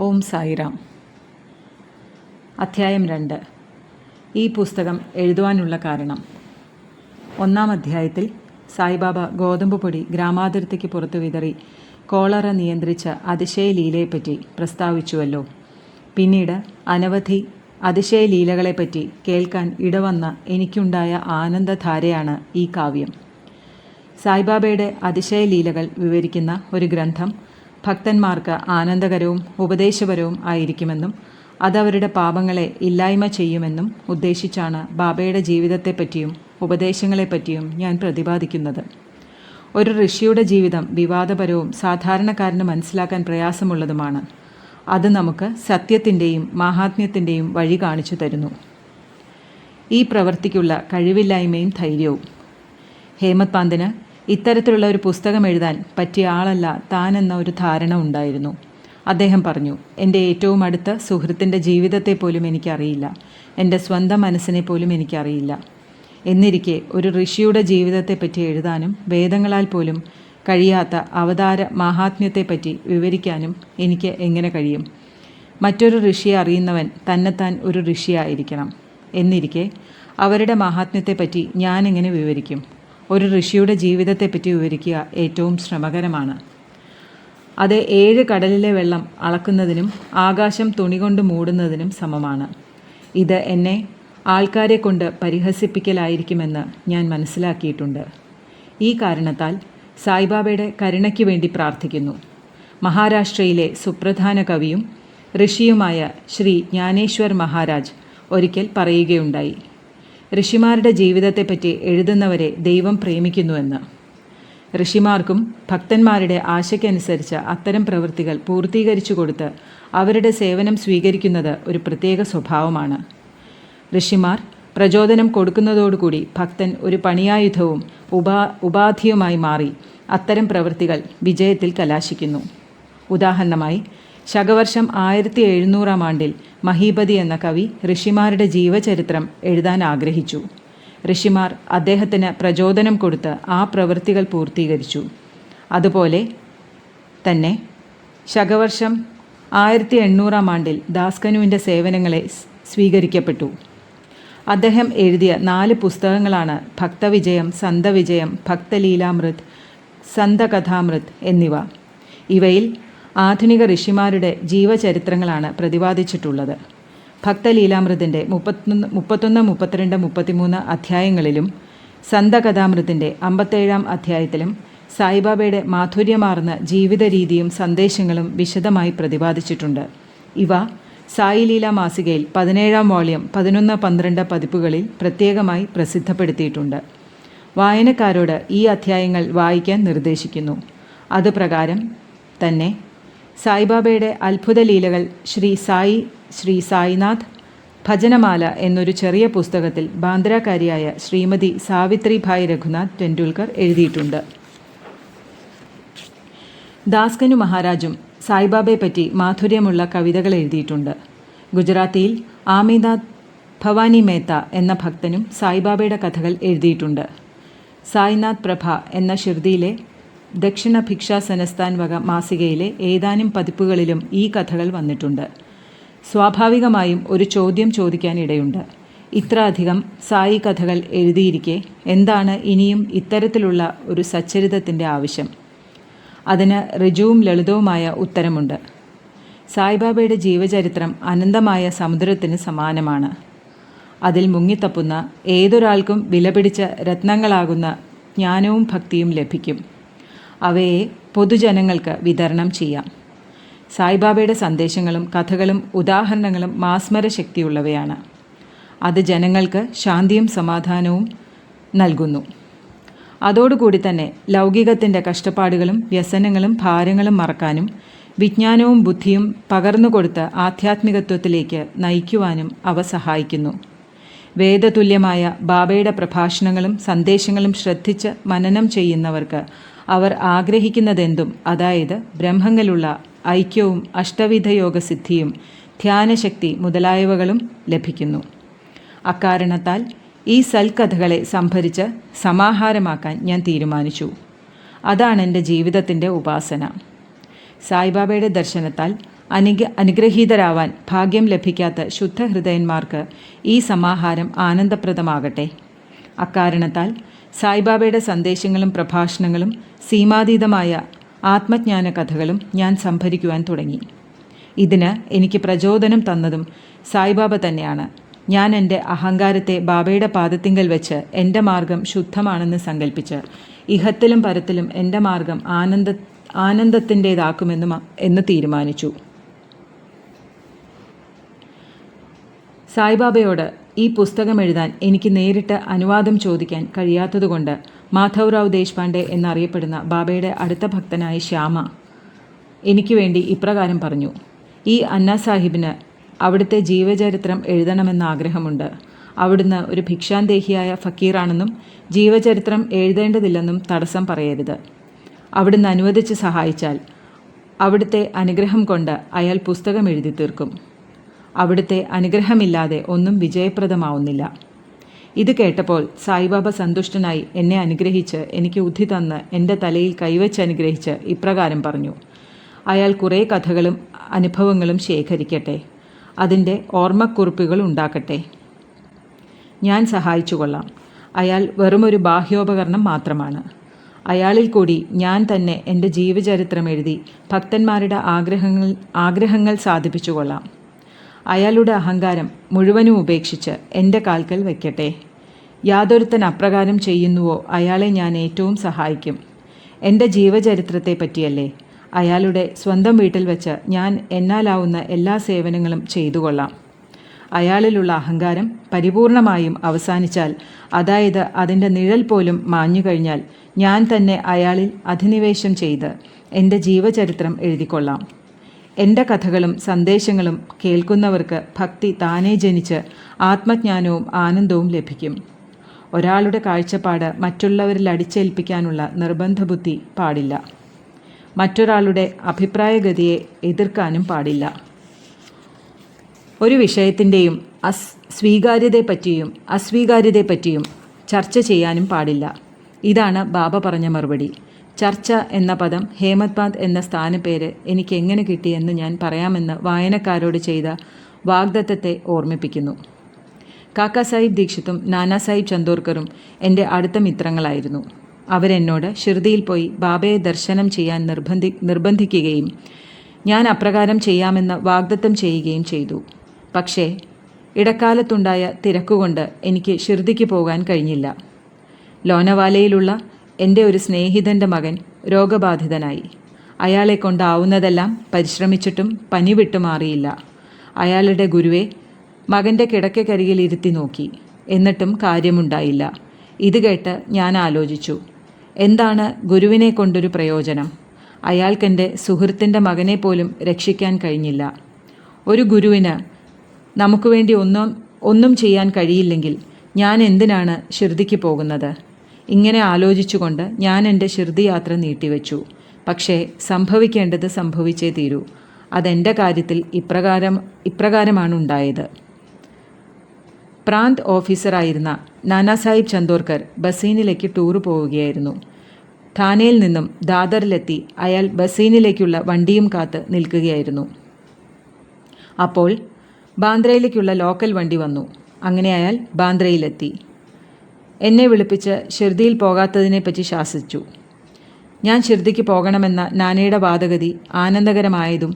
ഓം സായിറാം. അധ്യായം 2. ഈ പുസ്തകം എഴുതുവാനുള്ള കാരണം. 1-ാം അധ്യായത്തിൽ സായിബാബ ഗോതമ്പ് പൊടി ഗ്രാമാതിർത്തിക്ക് പുറത്തു വിതറി കോളറ നിയന്ത്രിച്ച അതിശയലീലയെപ്പറ്റി പ്രസ്താവിച്ചുവല്ലോ. പിന്നീട് അനവധി അതിശയലീലകളെപ്പറ്റി കേൾക്കാൻ ഇടവന്ന എനിക്കുണ്ടായ ആനന്ദധാരയാണ് ഈ കാവ്യം. സായിബാബയുടെ അതിശയലീലകൾ വിവരിക്കുന്ന ഒരു ഗ്രന്ഥം ഭക്തന്മാർക്ക് ആനന്ദകരവും ഉപദേശപരവും ആയിരിക്കുമെന്നും അതവരുടെ പാപങ്ങളെ ഇല്ലായ്മ ചെയ്യുമെന്നും ഉദ്ദേശിച്ചാണ് ബാബയുടെ ജീവിതത്തെപ്പറ്റിയും ഉപദേശങ്ങളെപ്പറ്റിയും ഞാൻ പ്രതിപാദിക്കുന്നത്. ഒരു ഋഷിയുടെ ജീവിതം വിവാദപരവും സാധാരണക്കാരന് മനസ്സിലാക്കാൻ പ്രയാസമുള്ളതുമാണ്. അത് നമുക്ക് സത്യത്തിൻ്റെയും മാഹാത്മ്യത്തിൻ്റെയും വഴി കാണിച്ചു തരുന്നു. ഈ പ്രവൃത്തിക്കുള്ള കഴിവില്ലായ്മയും ധൈര്യവും. ഹേമത് പാന്തിന് ഇത്തരത്തിലുള്ള ഒരു പുസ്തകം എഴുതാൻ പറ്റിയ ആളല്ല താനെന്ന ഒരു ധാരണ ഉണ്ടായിരുന്നു. അദ്ദേഹം പറഞ്ഞു, എൻ്റെ ഏറ്റവും അടുത്ത സുഹൃത്തിൻ്റെ ജീവിതത്തെ പോലും എനിക്കറിയില്ല, എൻ്റെ സ്വന്തം മനസ്സിനെ പോലും എനിക്കറിയില്ല. എന്നിരിക്കെ ഒരു ഋഷിയുടെ ജീവിതത്തെപ്പറ്റി എഴുതാനും വേദങ്ങളാൽ പോലും കഴിയാത്ത അവതാര മാഹാത്മ്യത്തെപ്പറ്റി വിവരിക്കാനും എനിക്ക് എങ്ങനെ കഴിയും? മറ്റൊരു ഋഷിയെ അറിയുന്നവൻ തന്നെത്താൻ ഒരു ഋഷിയായിരിക്കണം. എന്നിരിക്കെ അവരുടെ മാഹാത്മ്യത്തെപ്പറ്റി ഞാൻ എങ്ങനെ വിവരിക്കും? ഒരു ഋഷിയുടെ ജീവിതത്തെപ്പറ്റി വിവരിക്കുക ഏറ്റവും ശ്രമകരമാണ്. അത് 7 കടലിലെ വെള്ളം അളക്കുന്നതിനും ആകാശം തുണി കൊണ്ട് മൂടുന്നതിനും സമമാണ്. ഇത് എന്നെ ആൾക്കാരെ കൊണ്ട് പരിഹസിപ്പിക്കലായിരിക്കുമെന്ന് ഞാൻ മനസ്സിലാക്കിയിട്ടുണ്ട്. ഈ കാരണത്താൽ സായിബാബയുടെ കരുണയ്ക്ക് വേണ്ടി പ്രാർത്ഥിക്കുന്നു. മഹാരാഷ്ട്രയിലെ സുപ്രധാന കവിയും ഋഷിയുമായ ശ്രീ ജ്ഞാനേശ്വർ മഹാരാജ് ഒരിക്കൽ പറയുകയുണ്ടായി, ഋഷിമാരുടെ ജീവിതത്തെപ്പറ്റി എഴുതുന്നവരെ ദൈവം പ്രേമിക്കുന്നുവെന്ന്. ഋഷിമാർക്കും ഭക്തന്മാരുടെ ആശയ്ക്കനുസരിച്ച് അത്തരം പ്രവൃത്തികൾ പൂർത്തീകരിച്ചു കൊടുത്ത് അവരുടെ സേവനം സ്വീകരിക്കുന്നത് ഒരു പ്രത്യേക സ്വഭാവമാണ്. ഋഷിമാർ പ്രചോദനം കൊടുക്കുന്നതോടുകൂടി ഭക്തൻ ഒരു പണിയായുധവും ഉപാധിയുമായി മാറി അത്തരം പ്രവൃത്തികൾ വിജയത്തിൽ കലാശിക്കുന്നു. ഉദാഹരണമായി, ശകവർഷം 1700-ാം ആണ്ടിൽ മഹീപതി എന്ന കവി ഋഷിമാരുടെ ജീവചരിത്രം എഴുതാൻ ആഗ്രഹിച്ചു. ഋഷിമാർ അദ്ദേഹത്തിന് പ്രചോദനം കൊടുത്ത് ആ പ്രവൃത്തികൾ പൂർത്തീകരിച്ചു. അതുപോലെ തന്നെ ശകവർഷം 1800-ാം ആണ്ടിൽ ദാസ്കനുവിൻ്റെ സേവനങ്ങളെ സ്വീകരിക്കപ്പെട്ടു. അദ്ദേഹം എഴുതിയ 4 പുസ്തകങ്ങളാണ് ഭക്തവിജയം, സന്തവിജയം, ഭക്തലീലാമൃത്, സന്തകഥാമൃത് എന്നിവ. ഇവയിൽ ആധുനിക ഋഷിമാരുടെ ജീവചരിത്രങ്ങളാണ് പ്രതിപാദിച്ചിട്ടുള്ളത്. ഭക്തലീലാമൃതിൻ്റെ 31, 32, 33 അധ്യായങ്ങളിലും സന്തകഥാമൃതിൻ്റെ 57-ാം അധ്യായത്തിലും സായിബാബയുടെ മാധുര്യമാർന്ന ജീവിത രീതിയും സന്ദേശങ്ങളും വിശദമായി പ്രതിപാദിച്ചിട്ടുണ്ട്. ഇവ സായിലീല മാസികയിൽ 17-ാം വോള്യം 11, 12 പതിപ്പുകളിൽ പ്രത്യേകമായി പ്രസിദ്ധപ്പെടുത്തിയിട്ടുണ്ട്. വായനക്കാരോട് ഈ അധ്യായങ്ങൾ വായിക്കാൻ നിർദ്ദേശിക്കുന്നു. അതുപ്രകാരം തന്നെ സായിബാബയുടെ അത്ഭുത ലീലകൾ ശ്രീ സായിനാഥ് ഭജനമാല എന്നൊരു ചെറിയ പുസ്തകത്തിൽ ബാന്ദ്രക്കാരിയായ ശ്രീമതി സാവിത്രിഭായ് രഘുനാഥ് ടെൻഡുൽക്കർ എഴുതിയിട്ടുണ്ട്. ദാസ്കനു മഹാരാജും സായിബാബയെപ്പറ്റി മാധുര്യമുള്ള കവിതകൾ എഴുതിയിട്ടുണ്ട്. ഗുജറാത്തിയിൽ ആമിനാഥ് ഭവാനി മേത്ത എന്ന ഭക്തനും സായിബാബയുടെ കഥകൾ എഴുതിയിട്ടുണ്ട്. സായിനാഥ് പ്രഭ എന്ന ഷിർദിയിലെ ദക്ഷിണ ഭിക്ഷാ സനസ്ഥാൻ വക മാസികയിലെ ഏതാനും പതിപ്പുകളിലും ഈ കഥകൾ വന്നിട്ടുണ്ട്. സ്വാഭാവികമായും ഒരു ചോദ്യം ചോദിക്കാനിടയുണ്ട്. ഇത്ര അധികം സായി കഥകൾ എഴുതിയിരിക്കെ എന്താണ് ഇനിയും ഇത്തരത്തിലുള്ള ഒരു സച്ചരിതത്തിൻ്റെ ആവശ്യം? അതിന് ഋജുവും ലളിതവുമായ ഉത്തരമുണ്ട്. സായിബാബയുടെ ജീവചരിത്രം അനന്തമായ സമുദ്രത്തിന് സമാനമാണ്. അതിൽ മുങ്ങിത്തപ്പുന്ന ഏതൊരാൾക്കും വിലപിടിച്ച രത്നങ്ങളാകുന്ന ജ്ഞാനവും ഭക്തിയും ലഭിക്കും. അവയെ പൊതുജനങ്ങൾക്ക് വിതരണം ചെയ്യാം. സായിബാബയുടെ സന്ദേശങ്ങളും കഥകളും ഉദാഹരണങ്ങളും മാസ്മരശക്തിയുള്ളവയാണ്. അത് ജനങ്ങൾക്ക് ശാന്തിയും സമാധാനവും നൽകുന്നു. അതോടുകൂടി തന്നെ ലൗകികത്തിൻ്റെ കഷ്ടപ്പാടുകളും വ്യസനങ്ങളും ഭാരങ്ങളും മറക്കാനും വിജ്ഞാനവും ബുദ്ധിയും പകർന്നുകൊടുത്ത് ആധ്യാത്മികത്വത്തിലേക്ക് നയിക്കുവാനും അവ സഹായിക്കുന്നു. വേദതുല്യമായ ബാബയുടെ പ്രഭാഷണങ്ങളും സന്ദേശങ്ങളും ശ്രദ്ധിച്ച് മനനം ചെയ്യുന്നവർക്ക് അവർ ആഗ്രഹിക്കുന്നതെന്തും, അതായത് ബ്രഹ്മങ്ങളുള്ള ഐക്യവും അഷ്ടവിധയോഗസിദ്ധിയും ധ്യാനശക്തി മുതലായവകളും ലഭിക്കുന്നു. അക്കാരണത്താൽ ഈ സൽക്കഥകളെ സംഭരിച്ച് സമാഹാരമാക്കാൻ ഞാൻ തീരുമാനിച്ചു. അതാണ് എൻ്റെ ജീവിതത്തിൻ്റെ ഉപാസന. സായിബാബയുടെ ദർശനത്താൽ അനുഗ്രഹീതരാവാൻ ഭാഗ്യം ലഭിക്കാത്ത ശുദ്ധഹൃദയന്മാർക്ക് ഈ സമാഹാരം ആനന്ദപ്രദമാകട്ടെ. അക്കാരണത്താൽ സായിബാബയുടെ സന്ദേശങ്ങളും പ്രഭാഷണങ്ങളും സീമാതീതമായ ആത്മജ്ഞാന കഥകളും ഞാൻ സംഭരിക്കുവാൻ തുടങ്ങി. ഇതിന് എനിക്ക് പ്രചോദനം തന്നതും സായിബാബ തന്നെയാണ്. ഞാൻ എൻ്റെ അഹങ്കാരത്തെ ബാബയുടെ പാദത്തിങ്കൽ വെച്ച് എൻ്റെ മാർഗം ശുദ്ധമാണെന്ന് സങ്കല്പിച്ച് ഇഹത്തിലും പരത്തിലും എൻ്റെ മാർഗം ആനന്ദത്തിൻ്റേതാക്കുമെന്ന് തീരുമാനിച്ചു. സായിബാബയോട് ഈ പുസ്തകം എഴുതാൻ എനിക്ക് നേരിട്ട് അനുവാദം ചോദിക്കാൻ കഴിയാത്തതുകൊണ്ട് മാധവ്റാവു ദേശ്പാണ്ഡെ എന്നറിയപ്പെടുന്ന ബാബയുടെ അടുത്ത ഭക്തനായ ശ്യാമ എനിക്ക് വേണ്ടി ഇപ്രകാരം പറഞ്ഞു: ഈ അന്നാ സാഹിബിന് അവിടുത്തെ ജീവചരിത്രം എഴുതണമെന്ന ആഗ്രഹമുണ്ട്. അവിടുന്ന് ഒരു ഭിക്ഷാന്തേഹിയായ ഫക്കീറാണെന്നും ജീവചരിത്രം എഴുതേണ്ടതില്ലെന്നും തടസ്സം പറയരുത്. അവിടുന്ന് അനുവദിച്ച് സഹായിച്ചാൽ അവിടുത്തെ അനുഗ്രഹം കൊണ്ട് അയാൾ പുസ്തകം എഴുതി തീർക്കും. അവിടുത്തെ അനുഗ്രഹമില്ലാതെ ഒന്നും വിജയപ്രദമാവുന്നില്ല. ഇത് കേട്ടപ്പോൾ സായിബാബ സന്തുഷ്ടനായി എന്നെ അനുഗ്രഹിച്ച് എനിക്ക് ഉദ്ധി തന്ന് എൻ്റെ തലയിൽ കൈവച്ച് അനുഗ്രഹിച്ച് ഇപ്രകാരം പറഞ്ഞു: അയാൾ കുറേ കഥകളും അനുഭവങ്ങളും ശേഖരിക്കട്ടെ, അതിൻ്റെ ഓർമ്മക്കുറിപ്പുകൾ ഉണ്ടാക്കട്ടെ. ഞാൻ സഹായിച്ചു കൊള്ളാം. അയാൾ വെറുമൊരു ബാഹ്യോപകരണം മാത്രമാണ്. അയാളിൽ കൂടി ഞാൻ തന്നെ എൻ്റെ ജീവചരിത്രം എഴുതി ഭക്തന്മാരുടെ ആഗ്രഹങ്ങൾ സാധിപ്പിച്ചു കൊള്ളാം. അയാളുടെ അഹങ്കാരം മുഴുവനും ഉപേക്ഷിച്ച് എൻ്റെ കാൽക്കൽ വയ്ക്കട്ടെ. യാതൊരുത്തൻ അപ്രകാരം ചെയ്യുന്നുവോ അയാളെ ഞാൻ ഏറ്റവും സഹായിക്കും. എൻ്റെ ജീവചരിത്രത്തെ പറ്റിയല്ലേ. അയാളുടെ സ്വന്തം വീട്ടിൽ വെച്ച് ഞാൻ എന്നാലാവുന്ന എല്ലാ സേവനങ്ങളും ചെയ്തു കൊള്ളാം. അയാളിലുള്ള അഹങ്കാരം പരിപൂർണമായും അവസാനിച്ചാൽ, അതായത് അതിൻ്റെ നിഴൽ പോലും മാഞ്ഞു കഴിഞ്ഞാൽ, ഞാൻ തന്നെ അയാളിൽ അധിനിവേശം ചെയ്ത് എൻ്റെ ജീവചരിത്രം എഴുതിക്കൊള്ളാം. എൻ്റെ കഥകളും സന്ദേശങ്ങളും കേൾക്കുന്നവർക്ക് ഭക്തി താനേ ജനിച്ച് ആത്മജ്ഞാനവും ആനന്ദവും ലഭിക്കും. ഒരാളുടെ കാഴ്ചപ്പാട് മറ്റുള്ളവരിൽ അടിച്ചേൽപ്പിക്കാനുള്ള നിർബന്ധബുദ്ധി പാടില്ല. മറ്റൊരാളുടെ അഭിപ്രായഗതിയെ എതിർക്കാനും പാടില്ല. ഒരു വിഷയത്തിൻ്റെയും സ്വീകാര്യതയെപ്പറ്റിയും അസ്വീകാര്യതയെപ്പറ്റിയും ചർച്ച ചെയ്യാനും പാടില്ല. ഇതാണ് ബാബ പറഞ്ഞ മറുപടി. ചർച്ച എന്ന പദം ഹേമത് പാന്ത് എന്ന സ്ഥാനപ്പേര് എനിക്ക് എങ്ങനെ കിട്ടിയെന്ന് ഞാൻ പറയാമെന്ന് വായനക്കാരോട് ചെയ്ത വാഗ്ദത്തത്തെ ഓർമ്മിപ്പിക്കുന്നു. കാക്കാ സാഹിബ് ദീക്ഷിത്തും നാനാ സാഹിബ് ചന്ദോർക്കറും എൻ്റെ അടുത്ത മിത്രങ്ങളായിരുന്നു. അവരെന്നോട് ഷിർദിയിൽ പോയി ബാബയെ ദർശനം ചെയ്യാൻ നിർബന്ധിക്കുകയും ഞാൻ അപ്രകാരം ചെയ്യാമെന്ന് വാഗ്ദത്തം ചെയ്യുകയും ചെയ്തു. പക്ഷേ ഇടക്കാലത്തുണ്ടായ തിരക്കുകൊണ്ട് എനിക്ക് ഷിർദിക്ക് പോകാൻ കഴിഞ്ഞില്ല. ലോനവാലയിലുള്ള എൻ്റെ ഒരു സ്നേഹിതൻ്റെ മകൻ രോഗബാധിതനായി. അയാളെ കൊണ്ടാവുന്നതെല്ലാം പരിശ്രമിച്ചിട്ടും പനി വിട്ടു മാറിയില്ല. അയാളുടെ ഗുരുവെ മകൻ്റെ കിടക്കക്കരികിൽ ഇരുത്തി നോക്കി. എന്നിട്ടും കാര്യമുണ്ടായില്ല. ഇത് കേട്ട് ഞാൻ ആലോചിച്ചു, എന്താണ് ഗുരുവിനെ കൊണ്ടൊരു പ്രയോജനം? അയാൾക്കെൻ്റെ സുഹൃത്തിൻ്റെ മകനെ പോലും രക്ഷിക്കാൻ കഴിഞ്ഞില്ല. ഒരു ഗുരുവിന് നമുക്ക് വേണ്ടി ഒന്നും ചെയ്യാൻ കഴിയില്ലെങ്കിൽ ഞാൻ എന്തിനാണ് ഷിർദിക്ക് പോകുന്നത്? ഇങ്ങനെ ആലോചിച്ചുകൊണ്ട് ഞാൻ എൻ്റെ ഷിർദി യാത്ര നീട്ടിവെച്ചു. പക്ഷേ സംഭവിക്കേണ്ടത് സംഭവിച്ചേ തീരൂ. അതെൻ്റെ കാര്യത്തിൽ ഇപ്രകാരമാണ് ഉണ്ടായത്. പ്രാന്ത് ഓഫീസറായിരുന്ന നാനാ സാഹിബ് ചന്ദോർക്കർ ബസീനിലേക്ക് ടൂറ് പോവുകയായിരുന്നു. ഠാനയിൽ നിന്നും ദാദറിലെത്തി അയാൾ ബസീനിലേക്കുള്ള വണ്ടിയും കാത്ത് നിൽക്കുകയായിരുന്നു. അപ്പോൾ ബാന്ദ്രയിലേക്കുള്ള ലോക്കൽ വണ്ടി വന്നു. അങ്ങനെ അയാൾ ബാന്ദ്രയിലെത്തി. എന്നെ വിളിപ്പിച്ച് ഷിർദിയിൽ പോകാത്തതിനെപ്പറ്റി ശാസിച്ചു. ഞാൻ ഷിർദിക്ക് പോകണമെന്ന നാനയുടെ വാദഗതി ആനന്ദകരമായതും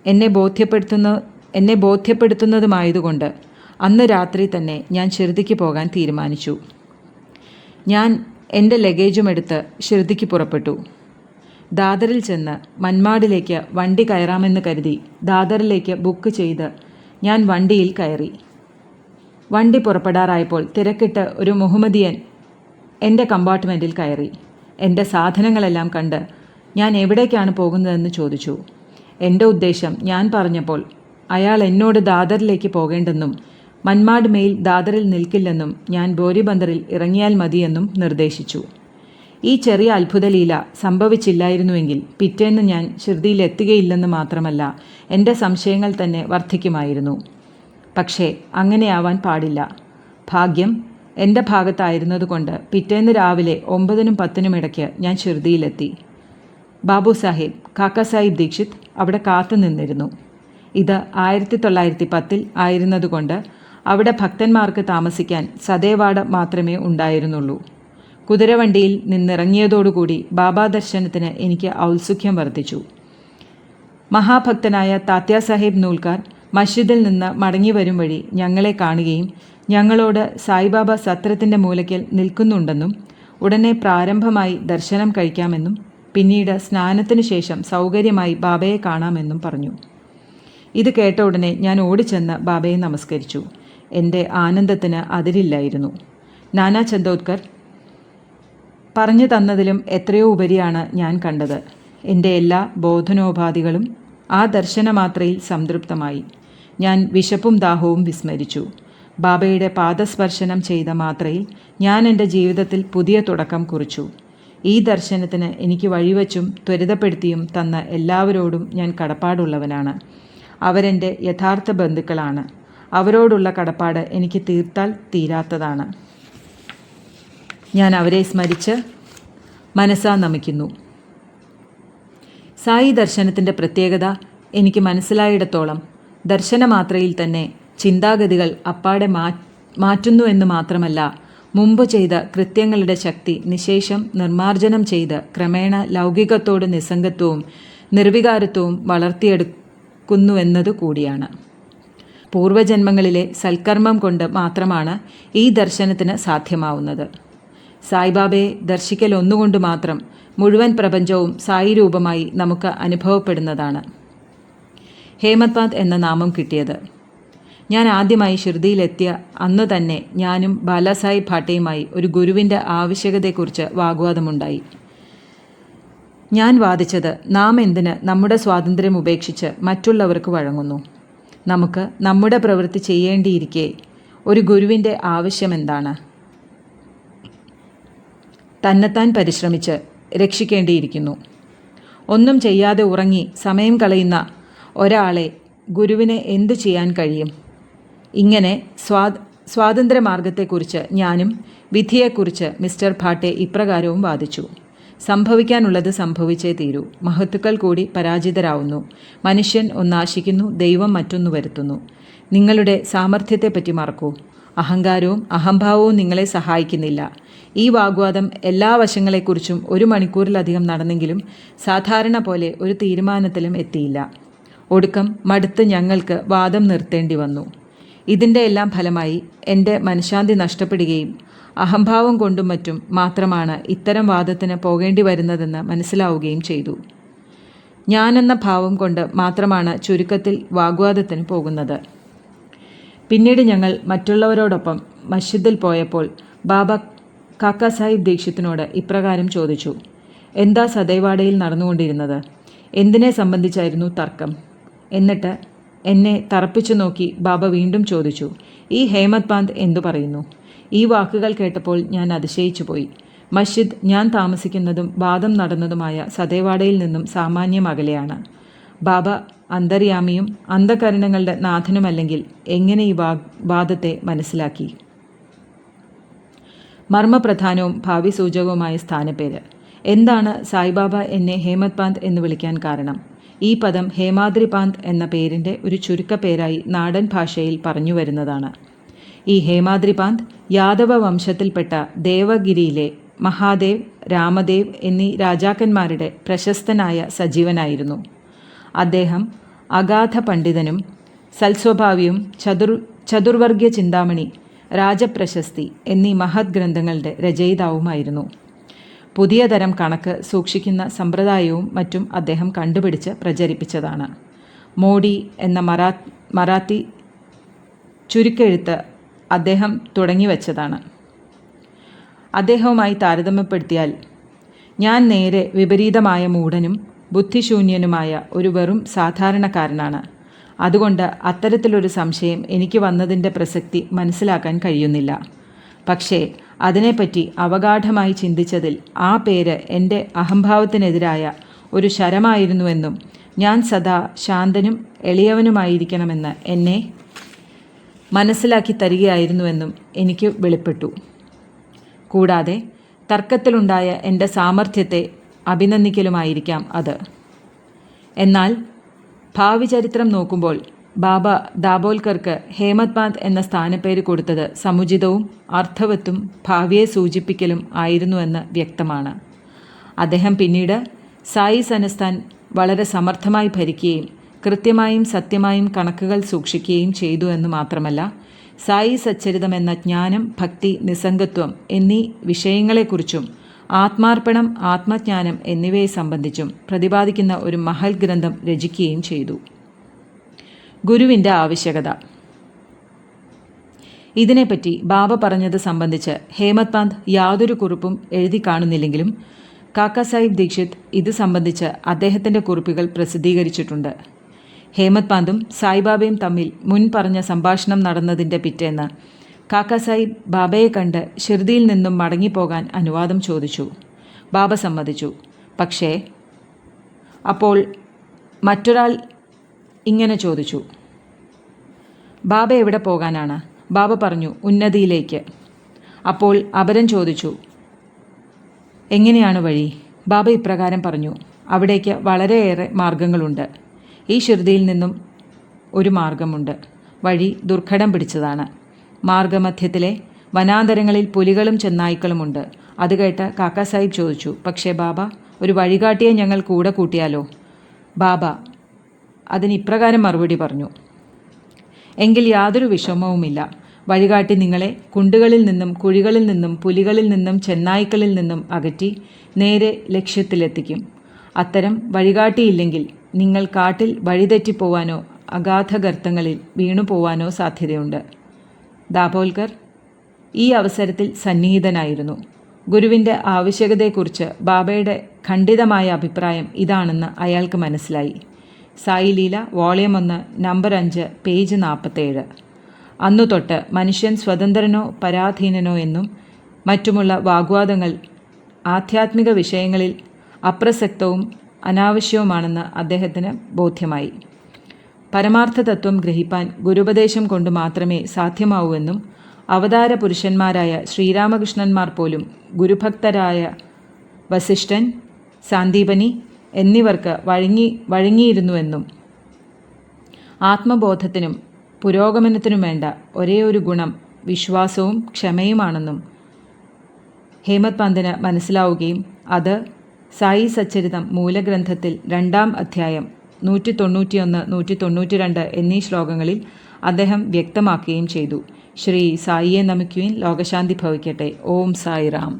എന്നെ ബോധ്യപ്പെടുത്തുന്നതുമായതുകൊണ്ട് അന്ന് രാത്രി തന്നെ ഞാൻ ഷിർദിക്ക് പോകാൻ തീരുമാനിച്ചു. ഞാൻ എൻ്റെ ലഗേജുമെടുത്ത് ഷിർദിക്ക് പുറപ്പെട്ടു. ദാദറിൽ ചെന്ന് മൻമാഡിലേക്ക് വണ്ടി കയറാമെന്ന് കരുതി ദാദറിലേക്ക് ബുക്ക് ചെയ്ത് ഞാൻ വണ്ടിയിൽ കയറി. വണ്ടി പുറപ്പെടാറായപ്പോൾ തിരക്കിട്ട് ഒരു മുഹമ്മദിയൻ എൻ്റെ കമ്പാർട്ട്മെൻറ്റിൽ കയറി. എൻ്റെ സാധനങ്ങളെല്ലാം കണ്ട് ഞാൻ എവിടേക്കാണ് പോകുന്നതെന്ന് ചോദിച്ചു. എൻ്റെ ഉദ്ദേശം ഞാൻ പറഞ്ഞപ്പോൾ അയാൾ എന്നോട് ദാദറിലേക്ക് പോകേണ്ടെന്നും മൻമാഡ് മെയിൽ ദാദറിൽ നിൽക്കില്ലെന്നും ഞാൻ ബോരിബന്ദറിൽ ഇറങ്ങിയാൽ മതിയെന്നും നിർദ്ദേശിച്ചു. ഈ ചെറിയ അത്ഭുതലീല സംഭവിച്ചില്ലായിരുന്നുവെങ്കിൽ പിറ്റേന്ന് ഞാൻ ഷിർദിയിൽ എത്തുകയില്ലെന്ന് മാത്രമല്ല, എൻ്റെ സംശയങ്ങൾ തന്നെ വർദ്ധിക്കുമായിരുന്നു. പക്ഷേ അങ്ങനെയാവാൻ പാടില്ല. ഭാഗ്യം എൻ്റെ ഭാഗത്തായിരുന്നതുകൊണ്ട് പിറ്റേന്ന് രാവിലെ 9-നും 10-നും ഇടയ്ക്ക് ഞാൻ ഷിർദിയിലെത്തി. ബാബു സാഹിബ്, കാക്കാ സാഹിബ് ദീക്ഷിത് അവിടെ കാത്തു നിന്നിരുന്നു. ഇത് 1910 ആയിരുന്നതുകൊണ്ട് അവിടെ ഭക്തന്മാർക്ക് താമസിക്കാൻ സതേവാട മാത്രമേ ഉണ്ടായിരുന്നുള്ളൂ. കുതിരവണ്ടിയിൽ നിന്നിറങ്ങിയതോടുകൂടി ബാബാ ദർശനത്തിന് എനിക്ക് ഔത്സുക്യം വർദ്ധിച്ചു. മഹാഭക്തനായ താത്യാസാഹേബ് നൂൽക്കാർ മസ്ജിദിൽ നിന്ന് മടങ്ങി വരും വഴി ഞങ്ങളെ കാണുകയും ഞങ്ങളോട് സായിബാബ സത്രത്തിൻ്റെ മൂലയ്ക്കൽ നിൽക്കുന്നുണ്ടെന്നും ഉടനെ പ്രാരംഭമായി ദർശനം കഴിക്കാമെന്നും പിന്നീട് സ്നാനത്തിനു ശേഷം സൗകര്യമായി ബാബയെ കാണാമെന്നും പറഞ്ഞു. ഇത് കേട്ട ഉടനെ ഞാൻ ഓടിച്ചെന്ന് ബാബയെ നമസ്കരിച്ചു. എൻ്റെ ആനന്ദത്തിന് അതിരില്ലായിരുന്നു. നാനാ ചന്ദോദ്കർ പറഞ്ഞു തന്നതിലും എത്രയോ ഉപരിയാണ് ഞാൻ കണ്ടത്. എൻ്റെ എല്ലാ ബോധനോപാധികളും ആ ദർശനമാത്രയിൽ സംതൃപ്തമായി. ഞാൻ വിശപ്പും ദാഹവും വിസ്മരിച്ചു. ബാബയുടെ പാദസ്പർശനം ചെയ്ത മാത്രയിൽ ഞാൻ എൻ്റെ ജീവിതത്തിൽ പുതിയ തുടക്കം കുറിച്ചു. ഈ ദർശനത്തിന് എനിക്ക് വഴിവച്ചും ത്വരിതപ്പെടുത്തിയും തന്ന എല്ലാവരോടും ഞാൻ കടപ്പാടുള്ളവനാണ്. അവരെൻ്റെ യഥാർത്ഥ ബന്ധുക്കളാണ്. അവരോടുള്ള കടപ്പാട് എനിക്ക് തീർത്താൽ തീരാത്തതാണ്. ഞാൻ അവരെ സ്മരിച്ച് മനസ്സാ നമിക്കുന്നു. സായി ദർശനത്തിൻ്റെ പ്രത്യേകത എനിക്ക് മനസ്സിലായിടത്തോളം ദർശനമാത്രയിൽ തന്നെ ചിന്താഗതികൾ അപ്പാടെ മാറ്റുന്നുവെന്ന് മാത്രമല്ല, മുമ്പ് ചെയ്ത കൃത്യങ്ങളുടെ ശക്തി നിശേഷം നിർമ്മാർജ്ജനം ചെയ്ത് ക്രമേണ ലൗകികത്തോട് നിസ്സംഗത്വവും നിർവികാരത്വവും വളർത്തിയെടുക്കുന്നുവെന്നതു കൂടിയാണ്. പൂർവജന്മങ്ങളിലെ സൽക്കർമ്മം കൊണ്ട് മാത്രമാണ് ഈ ദർശനത്തിന് സാധ്യമാവുന്നത്. സായിബാബയെ ദർശിക്കൽ ഒന്നുകൊണ്ട് മാത്രം മുഴുവൻ പ്രപഞ്ചവും സായി രൂപമായി നമുക്ക് അനുഭവപ്പെടുന്നതാണ്. ഹേമത് പാന്ത് എന്ന നാമം കിട്ടിയത് ഞാൻ ആദ്യമായി ഷിർദിയിലെത്തിയ അന്നു തന്നെ ഞാനും ബാലാസാഹിബ് ഭാട്ടയുമായി ഒരു ഗുരുവിൻ്റെ ആവശ്യകതയെക്കുറിച്ച് വാഗ്വാദമുണ്ടായി. ഞാൻ വാദിച്ചത്, നാം എന്തിന് നമ്മുടെ സ്വാതന്ത്ര്യം ഉപേക്ഷിച്ച് മറ്റുള്ളവർക്ക് വഴങ്ങുന്നു? നമുക്ക് നമ്മുടെ പ്രവൃത്തി ചെയ്യേണ്ടിയിരിക്കെ ഒരു ഗുരുവിൻ്റെ ആവശ്യമെന്താണ്? തന്നെത്താൻ പരിശ്രമിച്ച് രക്ഷിക്കേണ്ടിയിരിക്കുന്നു. ഒന്നും ചെയ്യാതെ ഉറങ്ങി സമയം കളയുന്ന ഒരാളെ ഗുരുവിനെ എന്തു ചെയ്യാൻ കഴിയും? ഇങ്ങനെ സ്വാതന്ത്ര്യമാർഗത്തെക്കുറിച്ച് ഞാനും വിധിയെക്കുറിച്ച് മിസ്റ്റർ ഭാട്ടെ ഇപ്രകാരവും വാദിച്ചു. സംഭവിക്കാനുള്ളത് സംഭവിച്ചേ തീരൂ. മഹത്തുക്കൾ കൂടി പരാജിതരാവുന്നു. മനുഷ്യൻ ഒന്നാശിക്കുന്നു, ദൈവം മറ്റൊന്നു വരുത്തുന്നു. നിങ്ങളുടെ സാമർഥ്യത്തെപ്പറ്റി മറക്കൂ. അഹങ്കാരവും അഹംഭാവവും നിങ്ങളെ സഹായിക്കുന്നില്ല. ഈ വാഗ്വാദം എല്ലാ വശങ്ങളെക്കുറിച്ചും 1 മണിക്കൂറിലധികം നടന്നെങ്കിലും സാധാരണ പോലെ ഒരു തീരുമാനത്തിലും എത്തിയില്ല. ഒടുക്കം മടുത്ത് ഞങ്ങൾക്ക് വാദം നിർത്തേണ്ടി വന്നു. ഇതിൻ്റെ എല്ലാം ഫലമായി എൻ്റെ മനഃശാന്തി നഷ്ടപ്പെടുകയും അഹംഭാവം കൊണ്ടും മറ്റും മാത്രമാണ് ഇത്തരം വാദത്തിന് പോകേണ്ടി വരുന്നതെന്ന് മനസ്സിലാവുകയും ചെയ്തു. ഞാനെന്ന ഭാവം കൊണ്ട് മാത്രമാണ് ചുരുക്കത്തിൽ വാഗ്വാദത്തിന് പോകുന്നത്. പിന്നീട് ഞങ്ങൾ മറ്റുള്ളവരോടൊപ്പം മസ്ജിദിൽ പോയപ്പോൾ ബാബ കാക്കാ സാഹിബ് ദീക്ഷിത്തിനോട് ഇപ്രകാരം ചോദിച്ചു: എന്താ സദൈവാടയിൽ നടന്നുകൊണ്ടിരുന്നത്? എന്തിനെ സംബന്ധിച്ചായിരുന്നു തർക്കം? എന്നിട്ട് എന്നെ തറപ്പിച്ചു നോക്കി ബാബ വീണ്ടും ചോദിച്ചു, ഈ ഹേമത് പാന്ത് എന്തു പറയുന്നു? ഈ വാക്കുകൾ കേട്ടപ്പോൾ ഞാൻ അതിശയിച്ചു പോയി. മസ്ജിദ് ഞാൻ താമസിക്കുന്നതും വാദം നടന്നതുമായ സദൈവാടയിൽ നിന്നും സാമാന്യം അകലെയാണ്. ബാബ അന്തര്യാമിയും അന്ധകരണങ്ങളുടെ നാഥനുമല്ലെങ്കിൽ എങ്ങനെ ഈ വാദത്തെ മനസ്സിലാക്കി? മർമ്മപ്രധാനവും ഭാവി സൂചകവുമായ സ്ഥാനപ്പേര്. എന്താണ് സായിബാബ എന്നെ ഹേമത് പാന്ത് എന്ന് വിളിക്കാൻ കാരണം? ഈ പദം ഹേമാദ്രി പാന്ത് എന്ന പേരിൻ്റെ ഒരു ചുരുക്കപ്പേരായി നാടൻ ഭാഷയിൽ പറഞ്ഞു വരുന്നതാണ്. ഈ ഹേമാദ്രി പാന്ത് യാദവ വംശത്തിൽപ്പെട്ട ദേവഗിരിയിലെ മഹാദേവ്, രാമദേവ് എന്നീ രാജാക്കന്മാരുടെ പ്രശസ്തനായ സജീവനായിരുന്നു. അദ്ദേഹം അഗാധ പണ്ഡിതനും സൽസ്വഭാവിയും ചതുർവർഗ്ഗ ചിന്താമണി, രാജപ്രശസ്തി എന്നീ മഹത് ഗ്രന്ഥങ്ങളുടെ രചയിതാവുമായിരുന്നു. പുതിയ തരം കണക്ക് സൂക്ഷിക്കുന്ന സമ്പ്രദായവും മറ്റും അദ്ദേഹം കണ്ടുപിടിച്ച് പ്രചരിപ്പിച്ചതാണ്. മോഡി എന്ന മറാത്തി ചുരുക്കെഴുത്ത് അദ്ദേഹം തുടങ്ങിവെച്ചതാണ്. അദ്ദേഹവുമായി താരതമ്യപ്പെടുത്തിയാൽ ഞാൻ നേരെ വിപരീതമായ മൂഢനും ബുദ്ധിശൂന്യനുമായ ഒരു വെറും സാധാരണക്കാരനാണ്. അതുകൊണ്ട് അത്തരത്തിലൊരു സംശയം എനിക്ക് വന്നതിൻ്റെ പ്രസക്തി മനസ്സിലാക്കാൻ കഴിയുന്നില്ല. പക്ഷേ അതിനെപ്പറ്റി അവഗാഢമായി ചിന്തിച്ചതിൽ ആ പേര് എൻ്റെ അഹംഭാവത്തിനെതിരായ ഒരു ശരമായിരുന്നുവെന്നും ഞാൻ സദാ ശാന്തനും എളിയവനുമായിരിക്കണമെന്ന് എന്നെ മനസ്സിലാക്കി തരികയായിരുന്നുവെന്നും എനിക്ക് വെളിപ്പെട്ടു. കൂടാതെ തർക്കത്തിലുണ്ടായ എൻ്റെ സാമർഥ്യത്തെ അഭിനന്ദിക്കലുമായിരിക്കാം അത്. എന്നാൽ ഭാവി ചരിത്രം നോക്കുമ്പോൾ ബാബ ദാബോൽക്കർക്ക് ഹേമത് പാന്ത് എന്ന സ്ഥാനപ്പേര് കൊടുത്തത് സമുചിതവും അർത്ഥവത്തും ഭാവിയെ സൂചിപ്പിക്കലും ആയിരുന്നുവെന്ന് വ്യക്തമാണ്. അദ്ദേഹം പിന്നീട് സായി സനസ്ഥാൻ വളരെ സമർത്ഥമായി ഭരിക്കുകയും കൃത്യമായും സത്യമായും കണക്കുകൾ സൂക്ഷിക്കുകയും ചെയ്തു എന്ന് മാത്രമല്ല, സായി സച്ചരിതം എന്ന ജ്ഞാനം, ഭക്തി, നിസ്സംഗത്വം എന്നീ വിഷയങ്ങളെക്കുറിച്ചും ആത്മാർപ്പണം, ആത്മജ്ഞാനം എന്നിവയെ സംബന്ധിച്ചും പ്രതിപാദിക്കുന്ന ഒരു മഹൽ ഗ്രന്ഥം രചിക്കുകയും ചെയ്തു. ഗുരുവിൻ്റെ ആവശ്യകത. ഇതിനെപ്പറ്റി ബാബ പറഞ്ഞത് സംബന്ധിച്ച് ഹേമത് പാന്ത് യാതൊരു കുറിപ്പും എഴുതി കാണുന്നില്ലെങ്കിലും കാക്ക സാഹിബ് ദീക്ഷിത് ഇത് സംബന്ധിച്ച് അദ്ദേഹത്തിൻ്റെ കുറിപ്പുകൾ പ്രസിദ്ധീകരിച്ചിട്ടുണ്ട്. ഹേമത് പാന്തും സായിബാബയും തമ്മിൽ മുൻ പറഞ്ഞ സംഭാഷണം നടന്നതിൻ്റെ പിറ്റേന്ന് കാക്ക സാഹിബ് ബാബയെ കണ്ട് ഷിർദിയിൽ നിന്നും മടങ്ങിപ്പോകാൻ അനുവാദം ചോദിച്ചു. ബാബ സമ്മതിച്ചു. പക്ഷേ അപ്പോൾ മറ്റൊരാൾ ഇങ്ങനെ ചോദിച്ചു, ബാബ എവിടെ പോകാനാണ്? ബാബ പറഞ്ഞു, ഉന്നതിയിലേക്ക്. അപ്പോൾ അപരൻ ചോദിച്ചു, എങ്ങനെയാണ് വഴി? ബാബ ഇപ്രകാരം പറഞ്ഞു, അവിടേക്ക് വളരെയേറെ മാർഗങ്ങളുണ്ട്. ഈ ഷിർദിയിൽ നിന്നും ഒരു മാർഗമുണ്ട്. വഴി ദുർഘടം പിടിച്ചതാണ്. മാർഗമധ്യത്തിലെ വനാന്തരങ്ങളിൽ പുലികളും ചെന്നായ്ക്കളുമുണ്ട്. അത് കേട്ട് കാക്ക സാഹിബ് ചോദിച്ചു, പക്ഷേ ബാബ, ഒരു വഴികാട്ടിയെ ഞങ്ങൾ കൂടെ കൂട്ടിയാലോ? ബാബ അതിനിപ്രകാരം മറുപടി പറഞ്ഞു, എങ്കിൽ യാതൊരു വിഷമവുമില്ല. വഴികാട്ടി നിങ്ങളെ കുണ്ടുകളിൽ നിന്നും കുഴികളിൽ നിന്നും പുലികളിൽ നിന്നും ചെന്നായ്ക്കളിൽ നിന്നും അകറ്റി നേരെ ലക്ഷ്യത്തിലെത്തിക്കും. അത്തരം വഴികാട്ടിയില്ലെങ്കിൽ നിങ്ങൾ കാട്ടിൽ വഴിതെറ്റിപ്പോവാനോ അഗാധഗർത്തങ്ങളിൽ വീണുപോവാനോ സാധ്യതയുണ്ട്. ദാബോൽക്കർ ഈ അവസരത്തിൽ സന്നിഹിതനായിരുന്നു. ഗുരുവിൻ്റെ ആവശ്യകതയെക്കുറിച്ച് ബാബയുടെ ഖണ്ഡിതമായ അഭിപ്രായം ഇതാണെന്ന് അയാൾക്ക് മനസ്സിലായി. Sai Leela volume 1 number 5 page 47. അന്നു തൊട്ട് മനുഷ്യൻ സ്വതന്ത്രനോ പരാധീനനോ എന്നും മറ്റുമുള്ള വാഗ്വാദങ്ങൾ ആധ്യാത്മിക വിഷയങ്ങളിൽ അപ്രസക്തവും അനാവശ്യവുമാണെന്ന് അദ്ദേഹത്തിന് ബോധ്യമായി. പരമാർത്ഥ തത്വം ഗ്രഹിപ്പാൻ ഗുരുപദേശം കൊണ്ട് മാത്രമേ സാധ്യമാവൂവെന്നും അവതാര പുരുഷന്മാരായ ശ്രീരാമകൃഷ്ണന്മാർ പോലും ഗുരുഭക്തരായ വസിഷ്ഠൻ, സാന്ദീപനി എന്നിവർക്ക് വഴങ്ങിയിരുന്നുവെന്നും ആത്മബോധത്തിനും പുരോഗമനത്തിനും വേണ്ട ഒരേ ഒരു ഗുണം വിശ്വാസവും ക്ഷമയുമാണെന്നും ഹേമത് പാന്തിന് മനസ്സിലാവുകയും അത് സായി സച്ചരിതം മൂലഗ്രന്ഥത്തിൽ 2-ാം അധ്യായം 191, 192 എന്നീ ശ്ലോകങ്ങളിൽ അദ്ദേഹം വ്യക്തമാക്കുകയും ചെയ്തു. ശ്രീ സായിയെ നമിക്കുവിൻ. ലോകശാന്തി ഭവിക്കട്ടെ. ഓം സായി റാം.